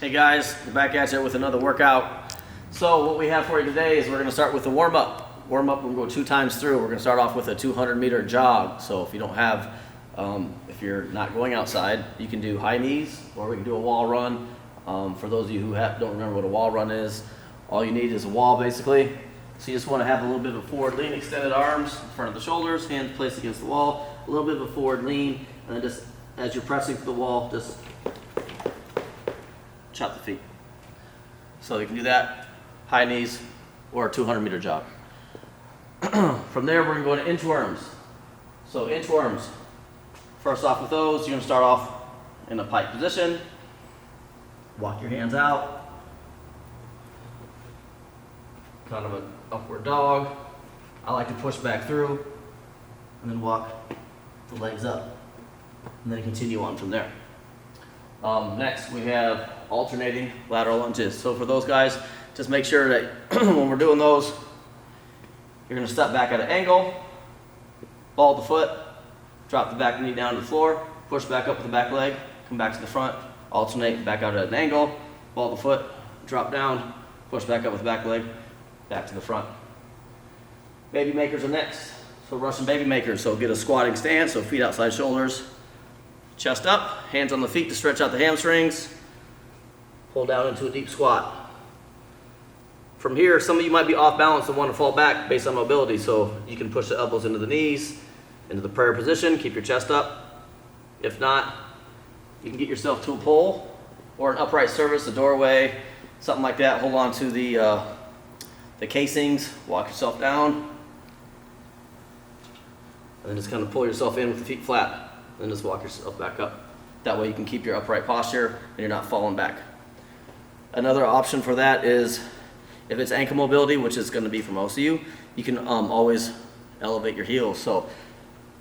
Hey guys, we're back at you with another workout. So what we have for you today is we're going to start with the warm-up. Warm-up, we're going to go 2 times through. We're going to start off with a 200-meter jog. So if you don't have, if you're not going outside, you can do high knees or we can do a wall run. For those of you who don't remember what a wall run is, all you need is a wall basically. So you just want to have a little bit of a forward lean, extended arms in front of the shoulders, hands placed against the wall, a little bit of a forward lean, and then just as you're pressing to the wall, just chop the feet. So you can do that, high knees, or a 200-meter jog. From there, we're going to go into inchworms. So inchworms, first off with those, you're going to start off in a pike position. Walk your hands out. Kind of an upward dog. I like to push back through and then walk the legs up. And then continue on from there. Next, we have alternating lateral lunges. So for those guys, just make sure that when we're doing those, you're going to step back at an angle, ball the foot, drop the back knee down to the floor, push back up with the back leg, come back to the front, alternate back out at an angle, ball the foot, drop down, push back up with the back leg, back to the front. Baby makers are next. So Russian baby makers. So get a squatting stance, so feet outside shoulders, chest up, hands on the feet to stretch out the hamstrings, pull down into a deep squat. From here, some of you might be off balance and want to fall back based on mobility, so you can push the elbows into the knees, into the prayer position, keep your chest up. If not, you can get yourself to a pole or an upright surface, a doorway, something like that. Hold on to the casings, walk yourself down, and then just kind of pull yourself in with the feet flat. Then just walk yourself back up. That way you can keep your upright posture and you're not falling back. Another option for that is if it's ankle mobility, which is going to be for most of you, you can always elevate your heels. So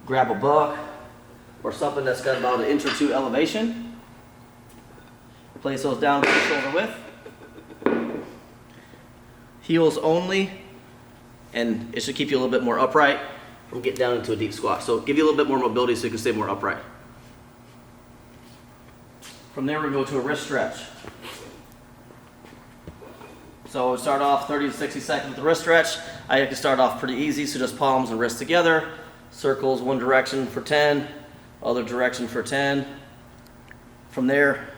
grab a book or something that's got about 1 inch or 2 elevation. Place those down to the shoulder width. Heels only, and it should keep you a little bit more upright from getting down into a deep squat. So give you a little bit more mobility so you can stay more upright. From there, we go to a wrist stretch. So we'll start off 30 to 60 seconds with the wrist stretch. I can start off pretty easy, so just palms and wrists together. Circles one direction for 10, other direction for 10. From there,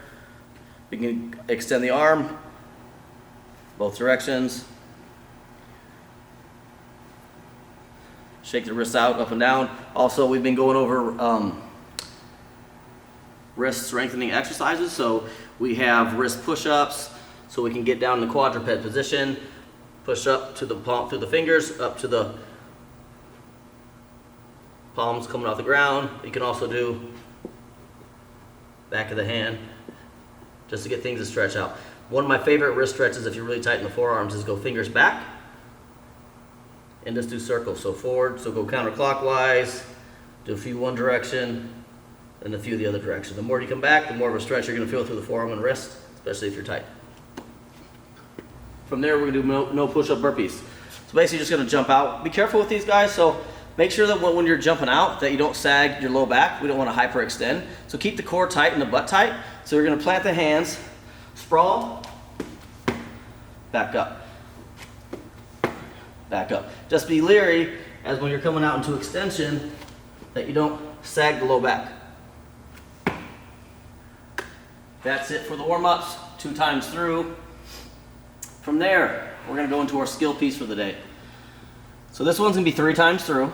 we can extend the arm, both directions. Shake the wrists out, up and down. Also, we've been going over wrist strengthening exercises. So we have wrist push-ups, so we can get down in the quadruped position, push up to the palm through the fingers, up to the palms coming off the ground. You can also do back of the hand, just to get things to stretch out. One of my favorite wrist stretches, if you really tighten the forearms, is go fingers back and just do circles. So forward, so go counterclockwise, do a few one direction, and a few the other direction. The more you come back, the more of a stretch you're going to feel through the forearm and wrist, especially if you're tight. From there, we're going to do no push-up burpees. So basically, you're just going to jump out. Be careful with these guys. So make sure that when you're jumping out, that you don't sag your low back. We don't want to hyperextend. So keep the core tight and the butt tight. So you're going to plant the hands, sprawl, back up, back up. Just be leery as when you're coming out into extension that you don't sag the low back. That's it for the warm-ups, 2 times through. From there, we're going to go into our skill piece for the day. So this one's going to be 3 times through.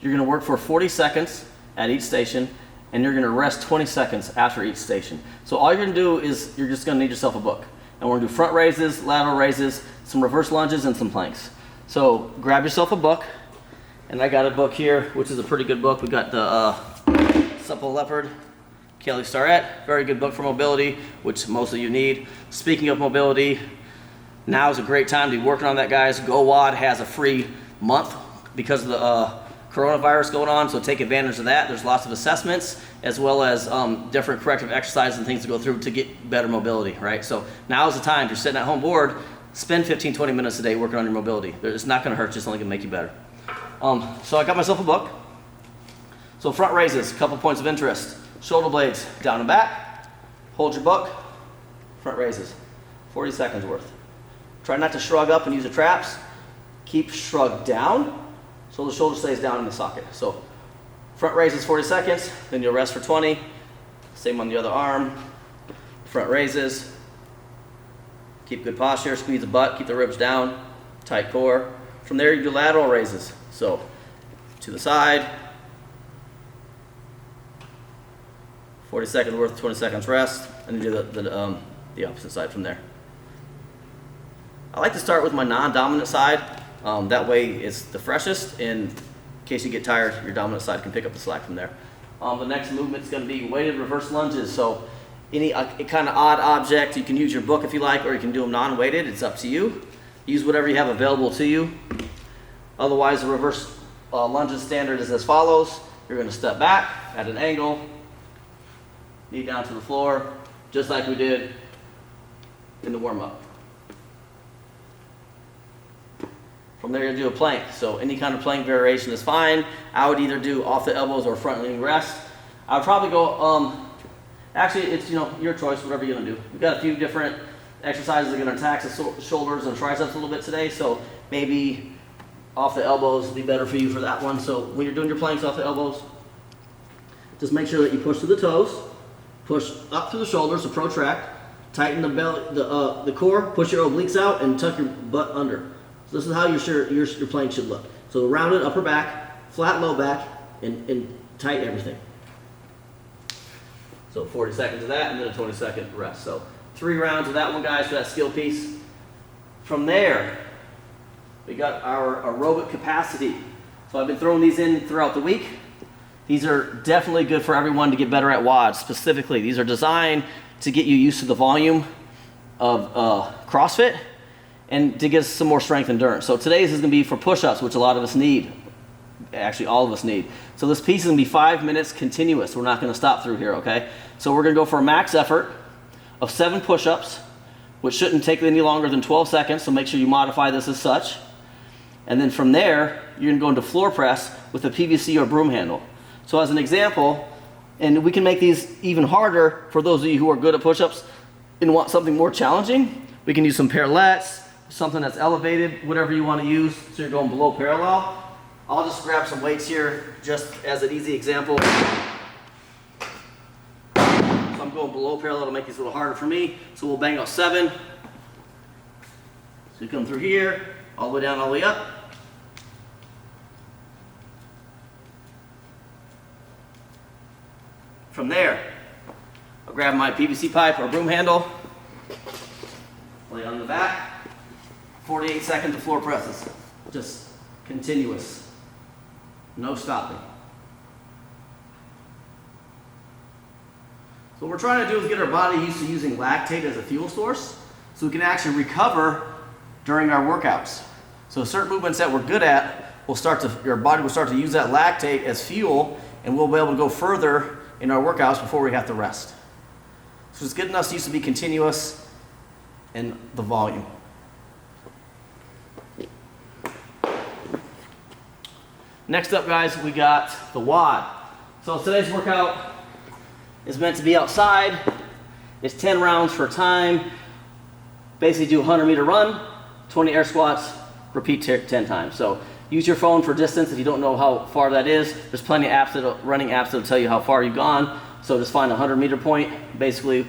You're going to work for 40 seconds at each station, and you're going to rest 20 seconds after each station. So all you're going to do is you're just going to need yourself a book. And we're going to do front raises, lateral raises, some reverse lunges, and some planks. So grab yourself a book, and I got a book here, which is a pretty good book. We got the Supple Leopard, Kelly Starrett, very good book for mobility, which most of you need. Speaking of mobility, now is a great time to be working on that, guys. WOD has a free month because of the coronavirus going on, so take advantage of that. There's lots of assessments as well as different corrective exercises and things to go through to get better mobility, right? So now is the time. If you're sitting at home bored, spend 15-20 minutes a day working on your mobility. It's not going to hurt you, it's only going to make you better. So I got myself a book. So front raises, couple points of interest. Shoulder blades down and back. Hold your book. front raises, 40 seconds worth. Try not to shrug up and use the traps. Keep shrug down so the shoulder stays down in the socket. So front raises 40 seconds, then you'll rest for 20. Same on the other arm. Front raises. Keep good posture, squeeze the butt, keep the ribs down, tight core. From there you do lateral raises. So to the side, 40 seconds worth, 20 seconds rest, and you do the opposite side from there. I like to start with my non-dominant side. That way it's the freshest, and in case you get tired, your dominant side can pick up the slack from there. The next movement is going to be weighted reverse lunges. So any kind of odd object, you can use your book if you like, or you can do them non-weighted. It's up to you. Use whatever you have available to you. Otherwise, the reverse lunges standard is as follows. You're going to step back at an angle, knee down to the floor, just like we did in the warm-up. From there, you'll do a plank. So any kind of plank variation is fine. I would either do off the elbows or front leaning rest. I would probably go, actually, it's your choice, whatever you're gonna do. We've got a few different exercises that are gonna tax the shoulders and triceps a little bit today, so maybe off the elbows will be better for you for that one. So when you're doing your planks off the elbows, just make sure that you push through the toes, push up through the shoulders to protract, tighten the belly, the core, push your obliques out, and tuck your butt under. So this is how your plank should look. So rounded upper back, flat low back, and tight everything. So 40 seconds of that, and then a 20-second rest. So 3 rounds of that one, guys, for that skill piece. From there, we got our aerobic capacity. So I've been throwing these in throughout the week. These are definitely good for everyone to get better at WOD specifically. These are designed to get you used to the volume of CrossFit and to get us some more strength and endurance. So today's is going to be for push-ups, which a lot of us need. Actually, all of us need. So this piece is going to be 5 minutes continuous. We're not going to stop through here, okay? So we're going to go for a max effort of 7 push-ups, which shouldn't take any longer than 12 seconds, so make sure you modify this as such. And then from there, you're going to go into floor press with a PVC or broom handle. So as an example, and we can make these even harder for those of you who are good at push-ups and want something more challenging, we can use some parallettes, something that's elevated, whatever you want to use, so you're going below parallel. I'll just grab some weights here just as an easy example. So I'm going below parallel to make these a little harder for me. So we'll bang out 7. So you come through here, all the way down, all the way up. From there, I'll grab my PVC pipe or broom handle, lay it on the back, 48 seconds of floor presses, just continuous, no stopping. So what we're trying to do is get our body used to using lactate as a fuel source so we can actually recover during our workouts. So certain movements that we're good at, your body will start to use that lactate as fuel, and we'll be able to go further in our workouts before we have to rest. So it's getting us used to be continuous in the volume. Next up, guys, we got the WOD. So today's workout is meant to be outside. It's 10 rounds for time. Basically do a 100-meter run, 20 air squats, repeat 10 times. So use your phone for distance if you don't know how far that is. There's plenty of running apps that'll tell you how far you've gone. So just find a 100-meter point, basically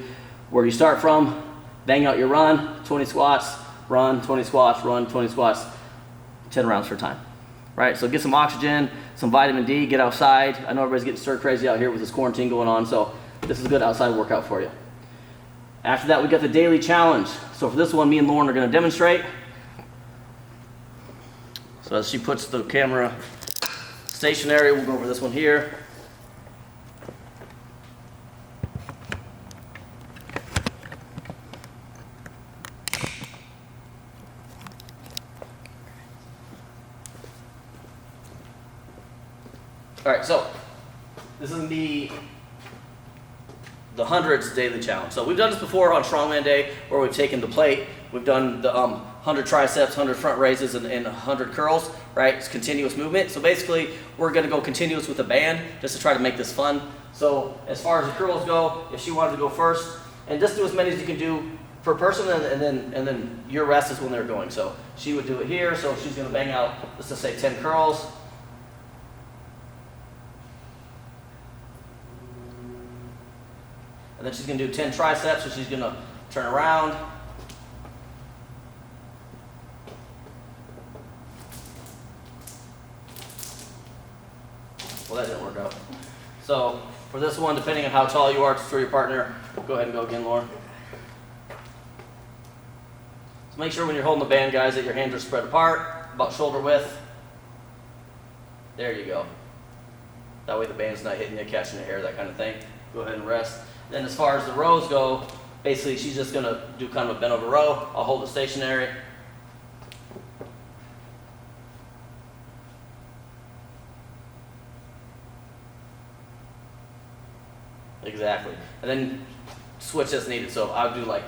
where you start from, bang out your run, 20 squats, run, 20 squats, run, 20 squats, 10 rounds for time. Right, so get some oxygen, some vitamin D, get outside. I know everybody's getting stir crazy out here with this quarantine going on, so this is a good outside workout for you. After that, we got the daily challenge. So for this one, me and Lauren are gonna demonstrate. So as she puts the camera stationary, we'll go over this one here. All right, so this is gonna be the hundreds daily challenge. So we've done this before on Strongman Day, where we've taken the plate, we've done the 100 triceps, 100 front raises, and 100 curls, right? It's continuous movement. So basically, we're gonna go continuous with a band, just to try to make this fun. So as far as the curls go, if she wanted to go first, and just do as many as you can do per person, and then your rest is when they're going. So she would do it here. So she's going to bang out, let's just say 10 curls. And then she's going to do 10 triceps, so she's going to turn around. Well, that didn't work out. So for this one, depending on how tall you are for your partner, go ahead and go again, Laura. So make sure when you're holding the band, guys, that your hands are spread apart, about shoulder width. There you go. That way the band's not hitting you, catching the air, that kind of thing. Go ahead and rest. Then as far as the rows go, basically she's just going to do kind of a bent over row. I'll hold it stationary. Exactly. And then switch as needed. So I'll do like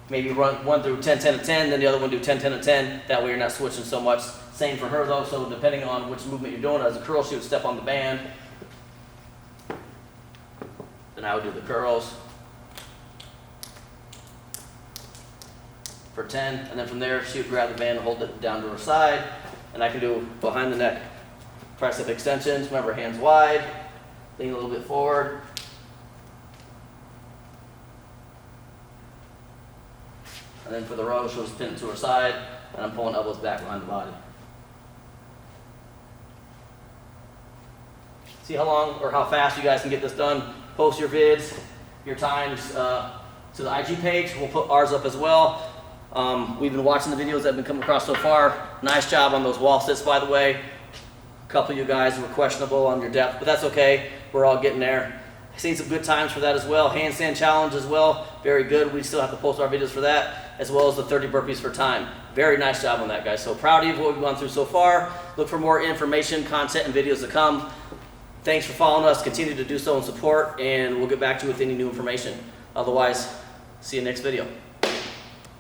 maybe run one through 10, 10, and 10, then the other one do 10, 10, and 10. That way you're not switching so much. Same for her though, so depending on which movement you're doing, as a curl, she would step on the band. Then I would do the curls for 10, and then from there she would grab the band and hold it down to her side. And I can do behind the neck tricep extensions. Remember, hands wide, lean a little bit forward. And then for the row, she'll just pin it to her side, and I'm pulling elbows back behind the body. See how long or how fast you guys can get this done. Post your vids, your times to the IG page. We'll put ours up as well. We've been watching the videos that have been coming across so far. Nice job on those wall sits, by the way. A couple of you guys were questionable on your depth, but that's okay. We're all getting there. I've seen some good times for that as well. Handstand challenge as well. Very good. We still have to post our videos for that, as well as the 30 burpees for time. Very nice job on that, guys. So proud of you for what we've gone through so far. Look for more information, content, and videos to come. Thanks for following us. Continue to do so and support, and we'll get back to you with any new information. Otherwise, see you next video.